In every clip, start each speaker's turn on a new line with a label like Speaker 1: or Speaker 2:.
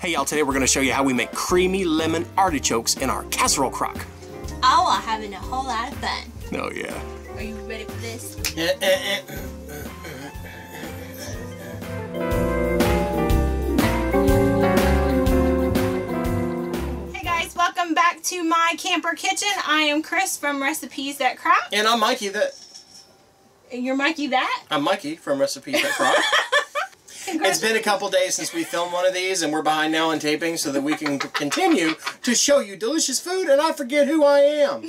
Speaker 1: Hey y'all, today we're going to show you how we make creamy lemon artichokes in our casserole crock.
Speaker 2: All while having a whole lot of fun.
Speaker 1: Oh yeah.
Speaker 2: Are you ready for this? Hey guys, welcome back to my camper kitchen. I am Cris from Recipes That Crock.
Speaker 1: And I'm Mikey
Speaker 2: You're Mikey that?
Speaker 1: I'm Mikey from Recipes That Crock. It's been a couple days since we filmed one of these, and we're behind now in taping so that we can continue to show you delicious food, and I forget who I am.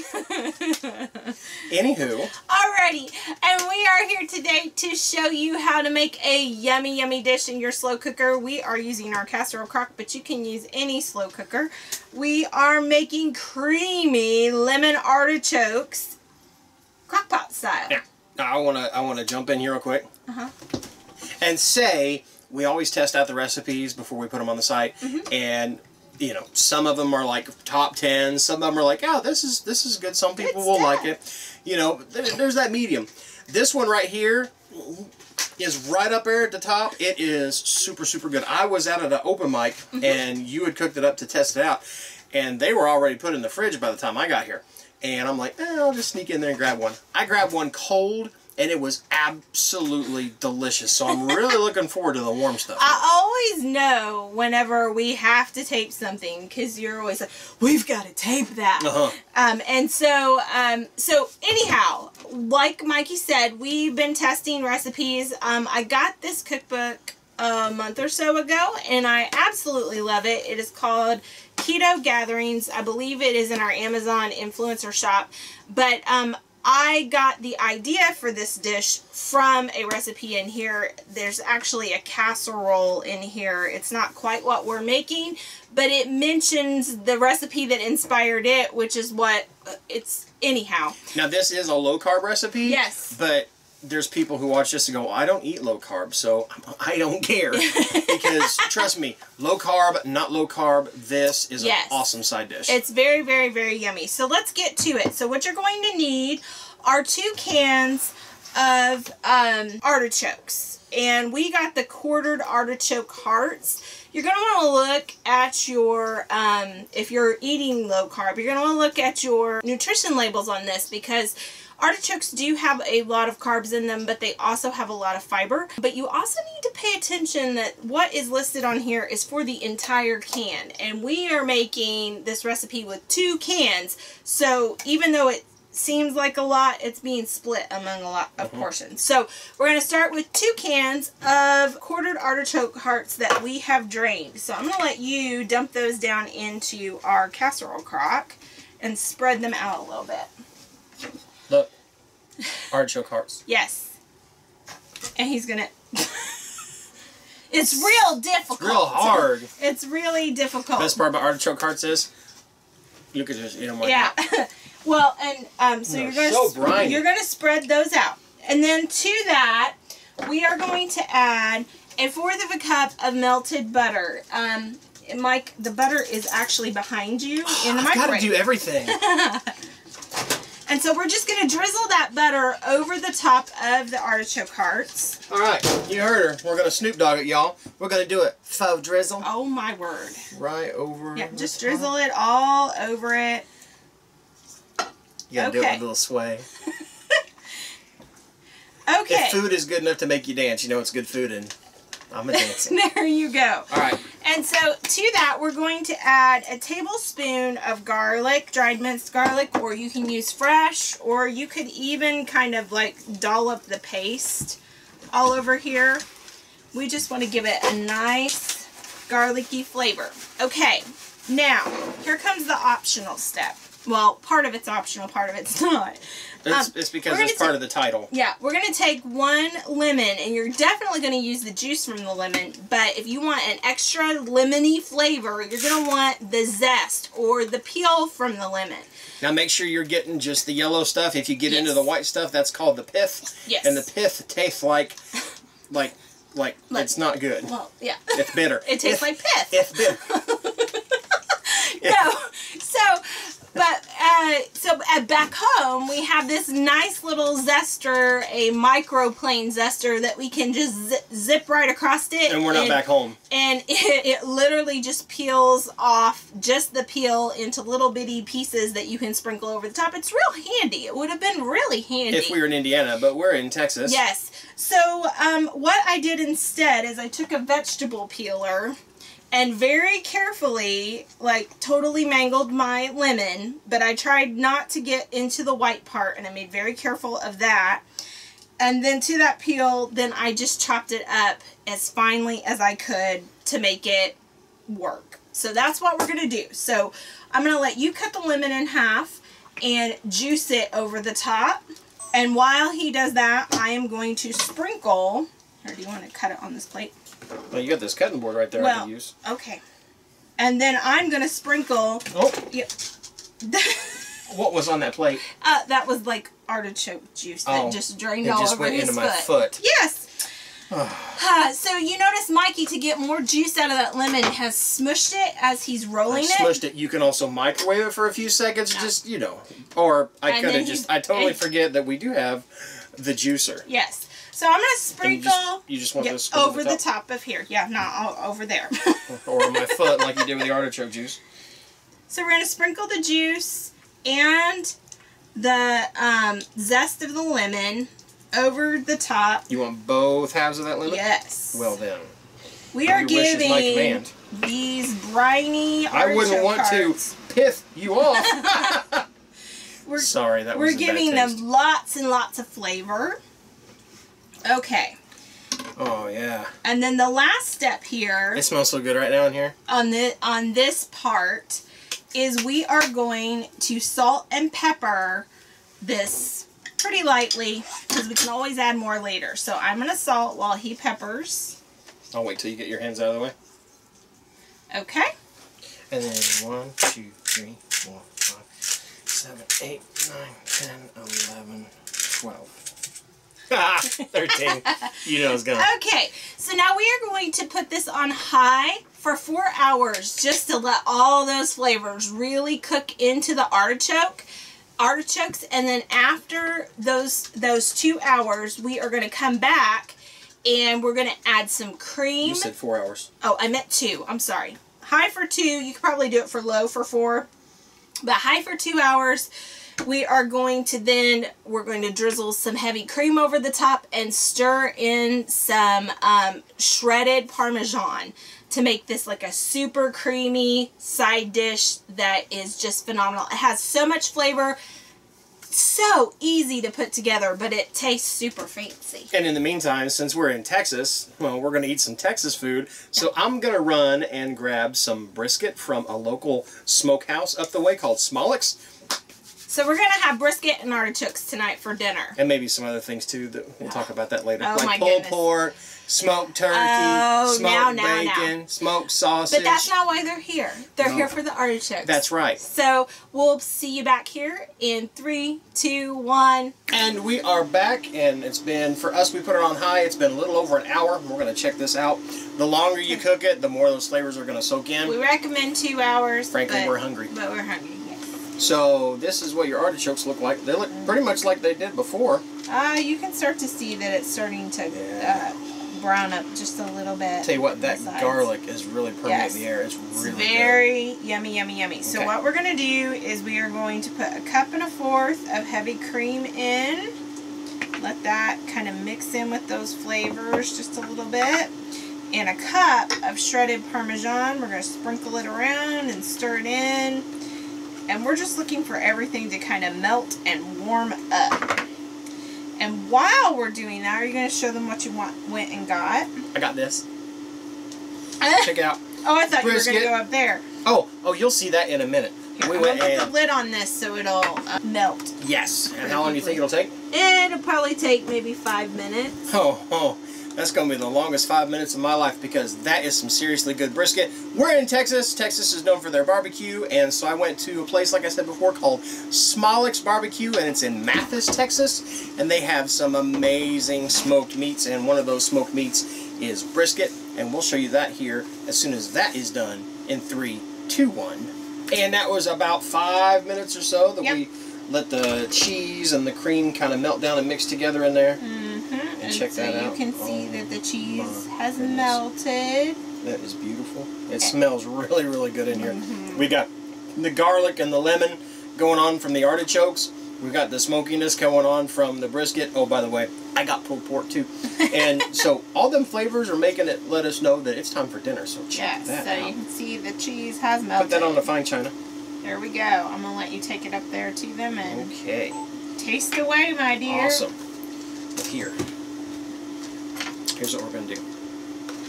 Speaker 1: Anywho.
Speaker 2: Alrighty, and we are here today to show you how to make a yummy, yummy dish in your slow cooker. We are using our casserole crock, but you can use any slow cooker. We are making creamy lemon artichokes, crock pot style.
Speaker 1: Yeah. Now, I wanna jump in here real quick. And say we always test out the recipes before we put them on the site, and you know, some of them are like top 10, some of them are like, oh, this is good, some people will like it, you know. There's that medium. This one right here is right up there at the top. It is super good. I was out at an open mic and you had cooked it up to test it out, and they were already put in the fridge by the time I got here, and I'm like, I'll just sneak in there and grab one. I grabbed one cold, and it was absolutely delicious. So I'm really looking forward to the warm stuff.
Speaker 2: I always know whenever we have to tape something, because you're always like, we've got to tape that. And so anyhow, like Mikey said, we've been testing recipes. I got this cookbook a month or so ago, and I absolutely love it. It is called Keto Gatherings. I believe it is in our Amazon influencer shop. But I got the idea for this dish from a recipe in here. There's actually a casserole in here. It's not quite what we're making, but it mentions the recipe that inspired it, which is what it's anyhow. Now
Speaker 1: this is a low carb recipe.
Speaker 2: Yes.
Speaker 1: But there's people who watch this and go, well, I don't eat low carb, so I don't care. Because trust me, low carb, not low carb, this is an awesome side dish.
Speaker 2: It's very, very, very yummy. So let's get to it. So what you're going to need are 2 cans of artichokes. And we got the quartered artichoke hearts. You're going to want to look at your, if you're eating low carb, you're going to want to look at your nutrition labels on this, because artichokes do have a lot of carbs in them, but they also have a lot of fiber. But you also need to pay attention that what is listed on here is for the entire can. And we are making this recipe with 2 cans. So even though it seems like a lot, it's being split among a lot of portions. So we're going to start with 2 cans of quartered artichoke hearts that we have drained. So I'm going to let you dump those down into our casserole crock and spread them out a little bit.
Speaker 1: Look, artichoke hearts.
Speaker 2: Yes. And he's gonna... It's real difficult.
Speaker 1: It's real hard.
Speaker 2: It's really difficult.
Speaker 1: Best part about artichoke hearts is you could just eat them like that.
Speaker 2: Well, and so you're gonna spread those out. And then to that, we are going to add 1/4 of a cup of melted butter. Mike, the butter is actually behind you in the microwave.
Speaker 1: I've got to do everything.
Speaker 2: And so we're just going to drizzle that butter over the top of the artichoke hearts.
Speaker 1: Alright, you heard her. We're going to Snoop Dogg it, y'all. We're going to do it. Faux drizzle.
Speaker 2: Oh my word.
Speaker 1: Right over.
Speaker 2: Yeah, just drizzle it all over it.
Speaker 1: You got to do it with a little sway.
Speaker 2: Okay.
Speaker 1: If food is good enough to make you dance, you know it's good food, and I'm a dancer.
Speaker 2: There you go.
Speaker 1: Alright.
Speaker 2: And so to that, we're going to add a tablespoon of garlic, dried minced garlic, or you can use fresh, or you could even kind of like dollop the paste all over here. We just want to give it a nice garlicky flavor. Okay, now here comes the optional step. Well, part of it's optional, part of it's not.
Speaker 1: It's because it's part of the title.
Speaker 2: Yeah, we're going to take 1 lemon, and you're definitely going to use the juice from the lemon, but if you want an extra lemony flavor, you're going to want the zest or the peel from the lemon.
Speaker 1: Now make sure you're getting just the yellow stuff. If you get into the white stuff, that's called the pith.
Speaker 2: Yes.
Speaker 1: And the pith tastes like it's not good.
Speaker 2: Well, yeah.
Speaker 1: It's bitter.
Speaker 2: It tastes like pith.
Speaker 1: It's bitter.
Speaker 2: No. So back home, we have have this nice little zester, a microplane zester that we can just zip right across it.
Speaker 1: And we're not back home.
Speaker 2: And it literally just peels off just the peel into little bitty pieces that you can sprinkle over the top. It's real handy. It would have been really handy
Speaker 1: if we were in Indiana, but we're in Texas.
Speaker 2: Yes. So what I did instead is I took a vegetable peeler and very carefully, like, totally mangled my lemon, but I tried not to get into the white part, and I made very careful of that. And then to that peel, then I just chopped it up as finely as I could to make it work. So that's what we're going to do. So I'm going to let you cut the lemon in half and juice it over the top. And while he does that, I am going to sprinkle, or do you want to cut it on this plate?
Speaker 1: Well, you got this cutting board right there I can use.
Speaker 2: Okay. And then I'm going to sprinkle...
Speaker 1: Oh.
Speaker 2: Yep.
Speaker 1: What was on that plate?
Speaker 2: That was like artichoke juice that just drained all over his foot.
Speaker 1: It just went into my foot.
Speaker 2: Yes. So you notice Mikey, to get more juice out of that lemon, has smushed it as he's rolling it.
Speaker 1: Smushed it. You can also microwave it for a few seconds, just, you know. Or I could have just... I totally forget that we do have the juicer.
Speaker 2: Yes. So I'm going to sprinkle...
Speaker 1: You just want this
Speaker 2: over the top of here. Yeah, not over there.
Speaker 1: Or my foot, like you did with the artichoke juice.
Speaker 2: So we're going to sprinkle the juice and the zest of the lemon over the top.
Speaker 1: You want both halves of that lemon?
Speaker 2: Yes.
Speaker 1: Well then.
Speaker 2: We are giving
Speaker 1: my command.
Speaker 2: These briny artichoke
Speaker 1: I wouldn't want
Speaker 2: hearts.
Speaker 1: to pith you off. Sorry, that was a bad taste.
Speaker 2: We're giving them lots and lots of flavor. Okay.
Speaker 1: Oh yeah.
Speaker 2: And then the last step here.
Speaker 1: It smells so good right now in here.
Speaker 2: On this part is we are going to salt and pepper this pretty lightly, because we can always add more later. So I'm going to salt while he peppers.
Speaker 1: I'll wait till you get your hands out of the way.
Speaker 2: Okay.
Speaker 1: And then 1, 2, 3, 4, 5, 7, 8, 9, 10, 11, 12. 13. You know it's going.
Speaker 2: Okay, so now we are going to put this on high for 4 hours, just to let all those flavors really cook into the artichokes, and then after those 2 hours, we are going to come back and we're going to add some cream.
Speaker 1: You said 4 hours.
Speaker 2: Oh, I meant 2. I'm sorry. High for 2. You could probably do it for low for 4, but high for 2 hours. We are going to we're going to drizzle some heavy cream over the top and stir in some shredded Parmesan to make this like a super creamy side dish that is just phenomenal. It has so much flavor, so easy to put together, but it tastes super fancy.
Speaker 1: And in the meantime, since we're in Texas, well, we're going to eat some Texas food. So I'm going to run and grab some brisket from a local smokehouse up the way called Smolleck's.
Speaker 2: So we're going to have brisket and artichokes tonight for dinner.
Speaker 1: And maybe some other things too, that we'll talk about that later.
Speaker 2: Oh,
Speaker 1: like pulled pork, smoked turkey, smoked bacon, smoked sausage.
Speaker 2: But that's not why they're here. They're here for the artichokes.
Speaker 1: That's right.
Speaker 2: So we'll see you back here in 3, 2, 1.
Speaker 1: And we are back, and it's been, for us, we put it on high. It's been a little over an hour. We're going to check this out. The longer you cook it, the more those flavors are going to soak in.
Speaker 2: We recommend 2 hours.
Speaker 1: Frankly, we're hungry.
Speaker 2: But we're hungry.
Speaker 1: So this is what your artichokes look like. They look pretty much like they did before.
Speaker 2: You can start to see that it's starting to brown up just a little bit.
Speaker 1: Tell you what, that garlic is really permeating the air. It's really
Speaker 2: very yummy, yummy, yummy. Okay. So what we're going to do is we are going to put 1 1/4 cups of heavy cream in. Let that kind of mix in with those flavors just a little bit. And 1 cup of shredded Parmesan. We're going to sprinkle it around and stir it in. And we're just looking for everything to kind of melt and warm up. And while we're doing that, are you going to show them what you went and got?
Speaker 1: I got this. Check it out.
Speaker 2: Oh, I thought brisket. You were going to go up there.
Speaker 1: Oh, you'll see that in a minute.
Speaker 2: Here, we went put the lid on this so it'll melt.
Speaker 1: Yes. And how long do you think it'll take?
Speaker 2: It'll probably take maybe 5 minutes.
Speaker 1: Oh. That's going to be the longest 5 minutes of my life, because that is some seriously good brisket. We're in Texas. Texas is known for their barbecue, and so I went to a place, like I said before, called Smolleck's Barbecue, and it's in Mathis, Texas, and they have some amazing smoked meats, and one of those smoked meats is brisket, and we'll show you that here as soon as that is done in 3, 2, 1. And that was about 5 minutes or so that we let the cheese and the cream kind of melt down and mix together in there.
Speaker 2: And
Speaker 1: check
Speaker 2: so
Speaker 1: that out.
Speaker 2: you can see that the cheese has melted.
Speaker 1: That is beautiful. It smells really, really good in here. We got the garlic and the lemon going on from the artichokes. We've got the smokiness going on from the brisket. Oh, by the way, I got pulled pork too. And so all them flavors are making it let us know that it's time for dinner. So check that out.
Speaker 2: You can see the cheese has melted.
Speaker 1: Put that on the fine china.
Speaker 2: There we go. I'm going to let you take it up there to them and taste away, my dear.
Speaker 1: Awesome. Here. Here's what we're going to do.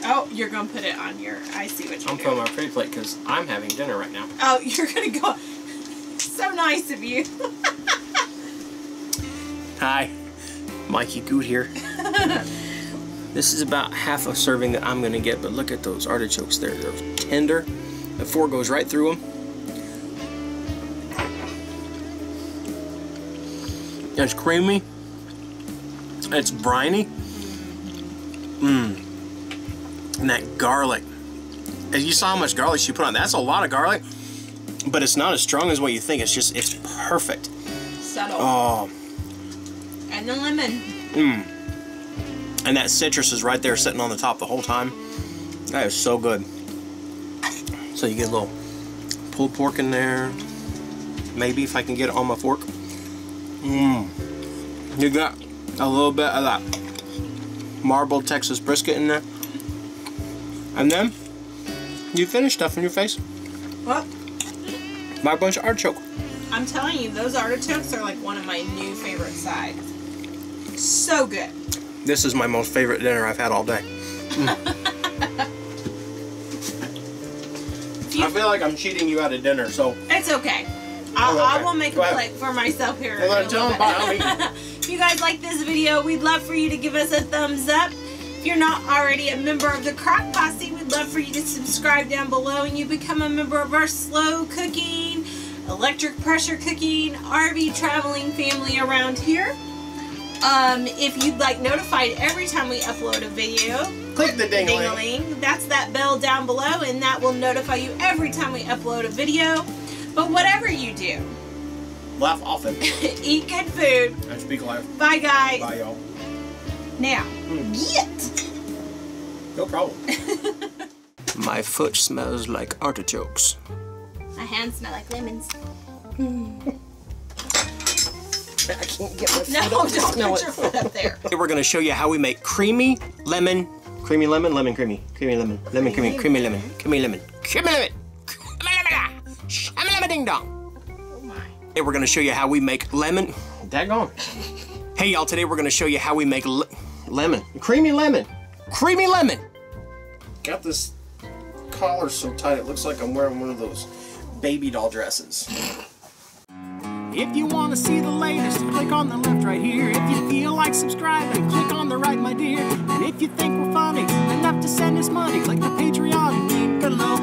Speaker 2: Oh, you're going to put it on your... I see what you're doing.
Speaker 1: I'm putting my pretty plate because I'm having dinner right now.
Speaker 2: Oh, you're going to go... So nice of you.
Speaker 1: Hi. Mikey Goode here. This is about half a serving that I'm going to get, but look at those artichokes there. They're tender. The fork goes right through them. It's creamy. It's briny. And that garlic. As you saw how much garlic she put on. That's a lot of garlic, but it's not as strong as what you think. It's just, it's perfect.
Speaker 2: Subtle.
Speaker 1: Oh.
Speaker 2: And the lemon.
Speaker 1: And that citrus is right there sitting on the top the whole time. That is so good. So you get a little pulled pork in there. Maybe if I can get it on my fork. You got a little bit of that marbled Texas brisket in there. And then you finish stuffing your face.
Speaker 2: What?
Speaker 1: My bunch of artichoke.
Speaker 2: I'm telling you, those artichokes are like one of my new favorite sides. So good.
Speaker 1: This is my most favorite dinner I've had all day. I feel like I'm cheating you out of dinner, so...
Speaker 2: It's okay. I will make a plate for myself here. If you guys like this video, we'd love for you to give us a thumbs up. If you're not already a member of the Crock Posse, we'd love for you to subscribe down below and you become a member of our slow cooking, electric pressure cooking, RV traveling family around here. If you'd like notified every time we upload a video,
Speaker 1: click the ding-a-ling.
Speaker 2: That's that bell down below, and that will notify you every time we upload a video. But whatever you do,
Speaker 1: laugh often.
Speaker 2: Eat good food.
Speaker 1: And speak life.
Speaker 2: Bye, guys.
Speaker 1: Bye, y'all.
Speaker 2: Now, get.
Speaker 1: No problem. My foot smells like artichokes.
Speaker 2: My hands smell like lemons.
Speaker 1: I can't get my foot
Speaker 2: up. No, don't put your foot up there.
Speaker 1: We're going to show you how we make creamy lemon, lemon creamy, lemon creamy, lemon creamy, creamy lemon, lemon ding dong.
Speaker 2: Oh my.
Speaker 1: Hey, we're going to show you how we make lemon. Daggone. Hey y'all, today we're going to show you how we make creamy lemon. Got this collar so tight it looks like I'm wearing one of those baby doll dresses. If you want to see the latest, click on the left right here. If you feel like subscribing, click on the right, my dear. And if you think we're funny enough to send us money, click the Patreon link below.